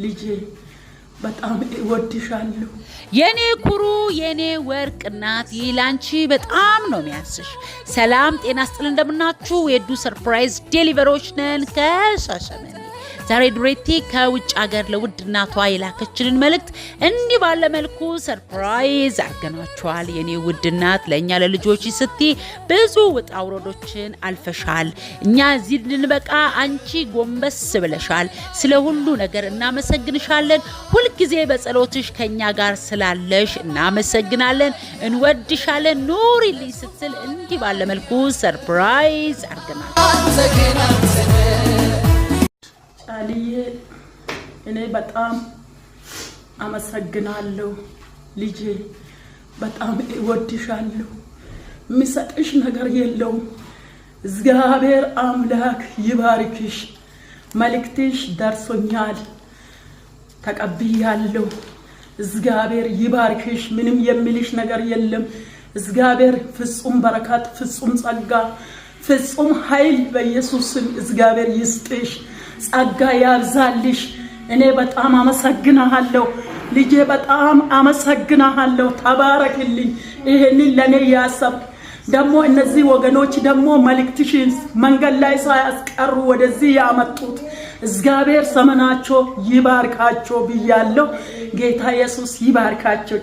ልጄ በጣም እወድሻለሁ የኔ ኩሩ የኔ ወርቅ እናት ይላንቺ በጣም ነው የሚያስሽ ሰላም ጤና ስጥል እንደምናችሁ የዱ ሰርፕራይዝ ዴሊቨሮች ነን ከሻሸመኔ ዛሬ ዱሬቲ ከውጭ ሀገር ለውድ እናቷ የላከችልን መልእክት እንዲህ ባለ መልኩ ሰርፕራይዝ አርገናችኋል የኔ ውድ እናት ለኛ ለልጆች ስቲ ብዙ ውጣውረዶችን አልፈሻል እኛ እዚህ ልንበቃ አንቺ ጎንበስ ብለሻል ስለ ሁሉ ነገር እናመሰግንሻለን ሁሉ ጊዜ በጸሎትሽ ከኛ ጋር ስላለሽ እናመሰግናለን እንወድሻለን ኑሪልኝ ስትል እንዲህ ባለ መልኩ ሰርፕራይዝ አርገናችኋል አሊዬ እኔ በጣም አመሰግናለሁ ልጄ በጣም እወድሻለሁ ምሰጥሽ ነገር የለውም እግዚአብሔር አምላክ ይባርክሽ መልእክትሽ ደርሶኛል ተቀብያለሁ እግዚአብሔር ይባርክሽ ምንም የሚልሽ ነገር የለም እግዚአብሔር ፍጹም በረከት ፍጹም ጸጋ ፍጹም ኃይል በኢየሱስ ስም እግዚአብሔር ይስጥሽ ጸጋ ያብዛልሽ እኔ በጣም አመሰግናለሁ ልጄ በጣም አመሰግናለሁ ተባረክልኝ ይሄንን ለኔ ያሰብ ደሞ እነዚህ ወገኖች ደሞ መልእክትሽን መንገድ ላይ ሳያስቀሩ ወደዚህ ያመጡት እግዚአብሔር ሰመናቸው ይባርካቸው ብያለሁ ጌታ ኢየሱስ ይባርካቸው